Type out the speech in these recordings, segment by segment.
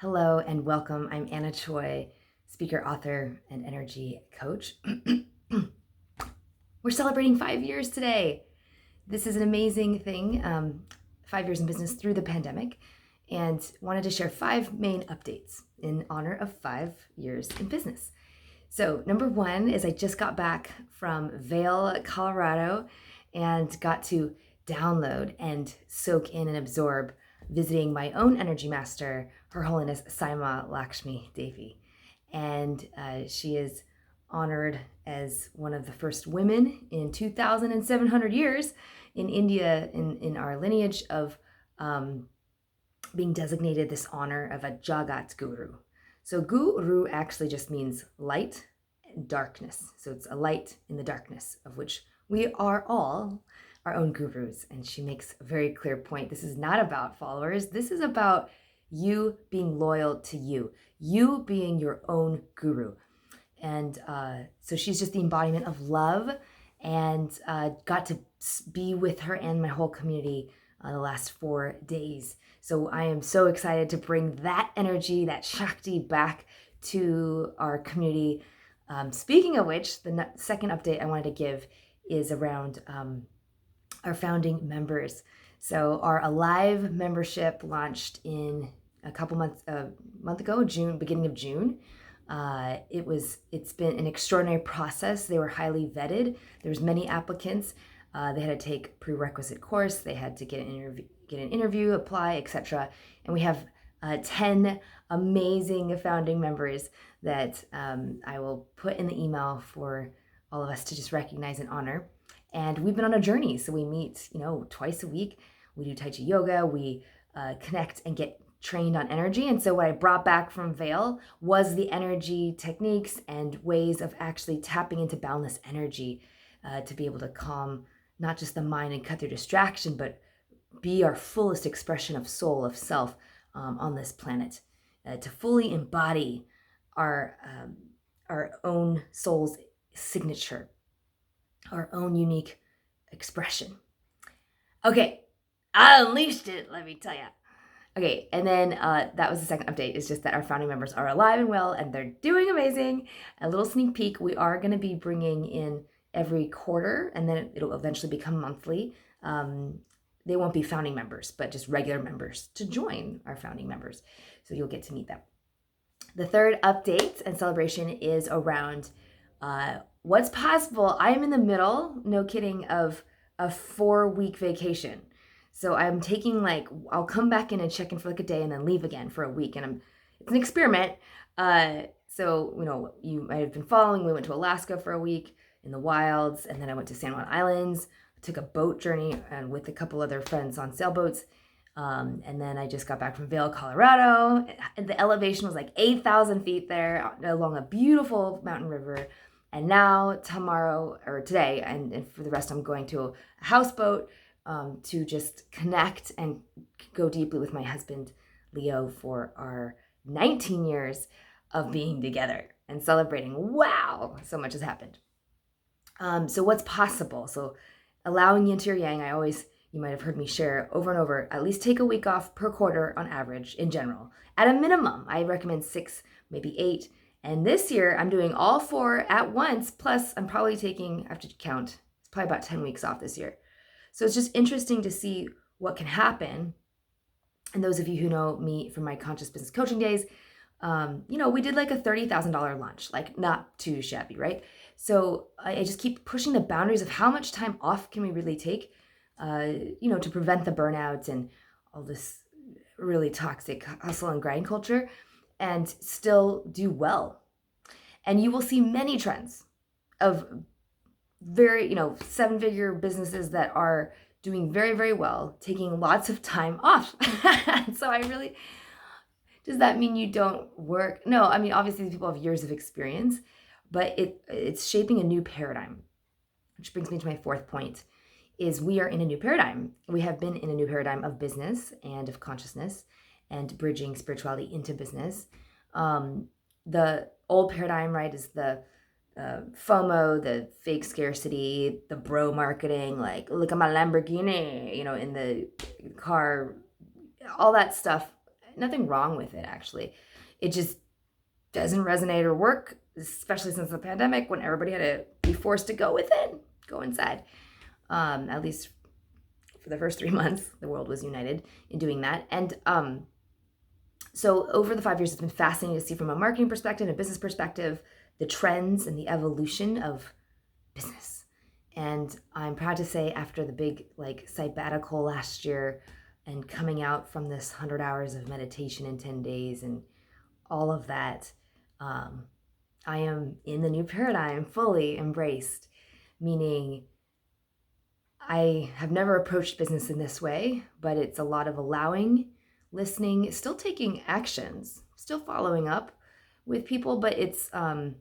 Hello and welcome. I'm Anna Choi, speaker, author, and energy coach. We're celebrating 5 years today. This is an amazing thing, 5 years in business through the pandemic, and wanted to share 5 main updates in honor of 5 years in business. So number 1 is I just got back from Vail, Colorado, and got to download and soak in and absorb visiting my own energy master, Her Holiness Saima Lakshmi Devi. And she is honored as one of the first women in 2,700 years in India in our lineage of being designated this honor of a Jagat Guru. So guru actually just means light and darkness. So it's a light in the darkness, of which we are all our own gurus. And she makes a very clear point. This is not about followers. This is about you being loyal to you being your own guru. And so she's just the embodiment of love, and got to be with her and my whole community the last 4 days. So I am so excited to bring that energy, that Shakti back to our community. Speaking of which, the second update I wanted to give is around our founding members. So our Alive membership launched in a month ago, beginning of June. It's been an extraordinary process. They were highly vetted. There was many applicants. They had to take prerequisite course. They had to get an interview, apply, etc. And we have 10 amazing founding members that I will put in the email for all of us to just recognize and honor. And we've been on a journey. So we meet, twice a week. We do Tai Chi yoga. We connect and get trained on energy. And so what I brought back from Vail was the energy techniques and ways of actually tapping into boundless energy to be able to calm not just the mind and cut through distraction, but be our fullest expression of soul, of self on this planet, to fully embody our own soul's signature, our own unique expression. Okay, I unleashed it, let me tell you. Okay, and then that was the second update. It's just that our founding members are alive and well, and they're doing amazing. A little sneak peek, we are going to be bringing in every quarter, and then it'll eventually become monthly. They won't be founding members, but just regular members to join our founding members. So you'll get to meet them. The third update and celebration is around what's possible. I am in the middle, no kidding, of a 4-week vacation. So I'm taking I'll come back in and check in for a day and then leave again for a week. And it's an experiment. So, you might have been following. We went to Alaska for a week in the wilds, and then I went to San Juan Islands, took a boat journey and with a couple other friends on sailboats. And then I just got back from Vail, Colorado. And the elevation was 8,000 feet there along a beautiful mountain river. And now today, and for the rest, I'm going to a houseboat to just connect and go deeply with my husband, Leo, for our 19 years of being together and celebrating. Wow, so much has happened. So what's possible? So allowing yin to your yang, you might have heard me share over and over, at least take a week off per quarter on average in general. At a minimum, I recommend 6, maybe 8. And this year I'm doing all 4 at once. Plus I'm probably taking, I have to count, it's probably about 10 weeks off this year. So it's just interesting to see what can happen. And those of you who know me from my conscious business coaching days, we did a $30,000 lunch, not too shabby, right? So I just keep pushing the boundaries of how much time off can we really take, to prevent the burnouts and all this really toxic hustle and grind culture, and still do well. And you will see many trends of very, 7-figure businesses that are doing very, very well, taking lots of time off. So does that mean you don't work? No, obviously these people have years of experience, but it's shaping a new paradigm, which brings me to my fourth point, is we are in a new paradigm. We have been in a new paradigm of business and of consciousness and bridging spirituality into business. The old paradigm, right, is the FOMO, the fake scarcity, the bro marketing, look at my Lamborghini, in the car, all that stuff. nothing wrong with it, actually. It just doesn't resonate or work, especially since the pandemic, when everybody had to be forced to go inside. At least for the first 3 months, the world was united in doing that. And so over the 5 years, it's been fascinating to see from a marketing perspective and a business perspective, the trends and the evolution of business. And I'm proud to say, after the big sabbatical last year and coming out from this 100 hours of meditation in 10 days and all of that, I am in the new paradigm, fully embraced, meaning I have never approached business in this way, but it's a lot of allowing, listening, still taking actions, still following up with people, but it's from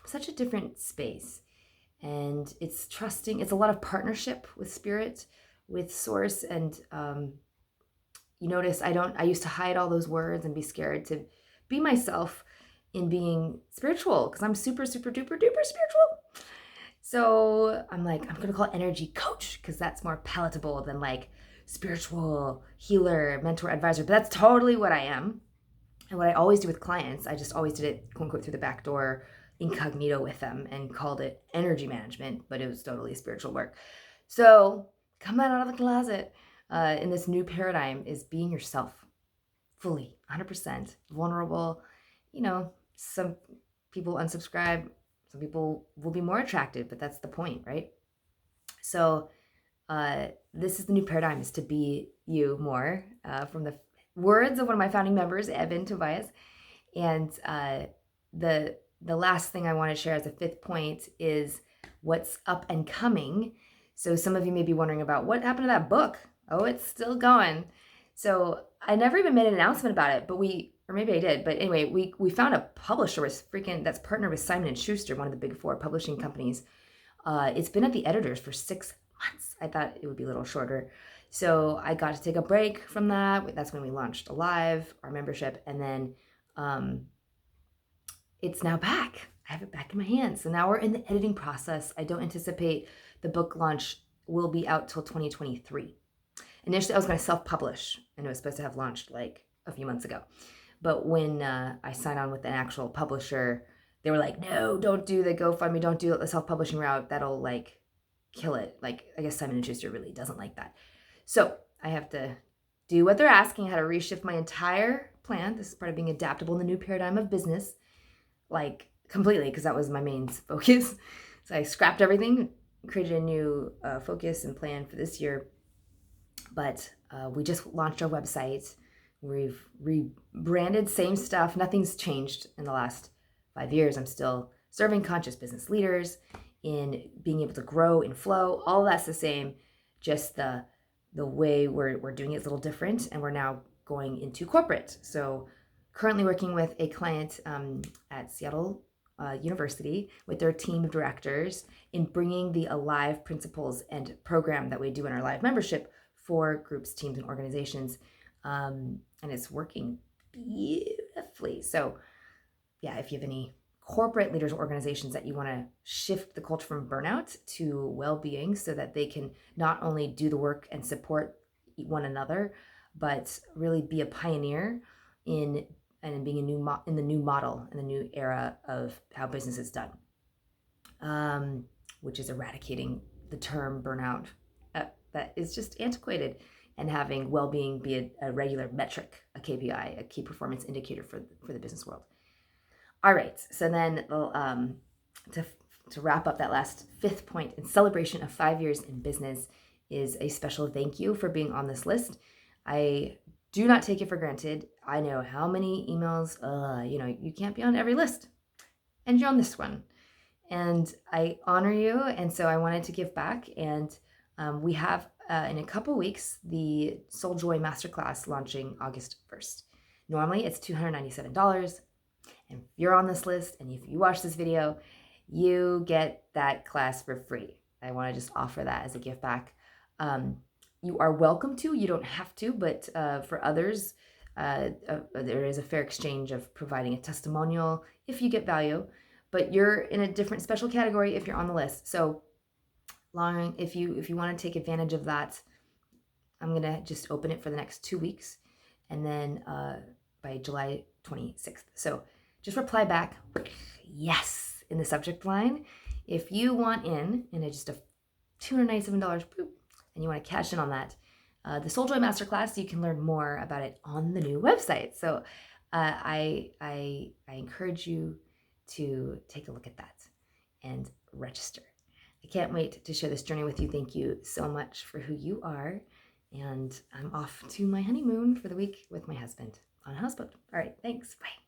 such a different space. And it's trusting, it's a lot of partnership with spirit, with source. And you notice I used to hide all those words and be scared to be myself in being spiritual, because I'm super, super duper duper spiritual. So I'm going to call it energy coach, because that's more palatable than spiritual healer, mentor, advisor. But that's totally what I am. And what I always do with clients, I just always did it, quote unquote, through the back door, incognito with them, and called it energy management, but it was totally spiritual work. So come out of the closet in this new paradigm is being yourself fully, 100%, vulnerable. Some people unsubscribe, some people will be more attracted, but that's the point, right? So this is the new paradigm, is to be you more, from the words of one of my founding members, Evan Tobias. And the last thing I want to share as a fifth point is what's up and coming. So some of you may be wondering about what happened to that book. Oh, it's still going. So I never even made an announcement about it, but or maybe I did. But anyway, we found a publisher that's partnered with Simon & Schuster, one of the big four publishing companies. It's been at the editors for 6 months. I thought it would be a little shorter. So I got to take a break from that. That's when we launched Alive, our membership. And then it's now back. I have it back in my hands. So now we're in the editing process. I don't anticipate the book launch will be out till 2023. Initially, I was going to self-publish, and it was supposed to have launched a few months ago. But when I signed on with an actual publisher, they were like, no, don't do the GoFundMe, don't do the self-publishing route. That'll kill it. I guess Simon & Schuster really doesn't like that. So I have to do what they're asking. I had to reshift my entire plan. This is part of being adaptable in the new paradigm of business, completely, because that was my main focus. So I scrapped everything, created a new focus and plan for this year. But we just launched our website. We've rebranded, same stuff. Nothing's changed in the last 5 years. I'm still serving conscious business leaders in being able to grow and flow. All that's the same, just the way we're doing it is a little different, and we're now going into corporate. So currently working with a client at Seattle University with their team of directors in bringing the Alive principles and program that we do in our Live membership for groups, teams, and organizations. And it's working beautifully. So yeah, if you have any corporate leaders or organizations that you want to shift the culture from burnout to well-being so that they can not only do the work and support one another, but really be a pioneer in being in the new model, in the new era of how business is done, which is eradicating the term burnout that is just antiquated, and having well-being be a regular metric, a KPI, a key performance indicator for the business world. All right, so then to wrap up that last fifth point, in celebration of 5 years in business, is a special thank you for being on this list. I do not take it for granted. I know how many emails, you can't be on every list, and you're on this one. And I honor you, and so I wanted to give back. And we have, in a couple weeks, the Soul Joy Masterclass launching August 1st. Normally, it's $297. And if you're on this list, and if you watch this video, you get that class for free. I want to just offer that as a gift back. You are welcome to, you don't have to, but for others, there is a fair exchange of providing a testimonial if you get value, but you're in a different special category if you're on the list. So if you want to take advantage of that, I'm going to just open it for the next 2 weeks. And then by July 26th. So just reply back, yes, in the subject line. If you want in just a $297, boop, and you want to cash in on that, the Soul Joy Masterclass, you can learn more about it on the new website. So I encourage you to take a look at that and register. I can't wait to share this journey with you. Thank you so much for who you are. And I'm off to my honeymoon for the week with my husband on a houseboat. All right, thanks. Bye.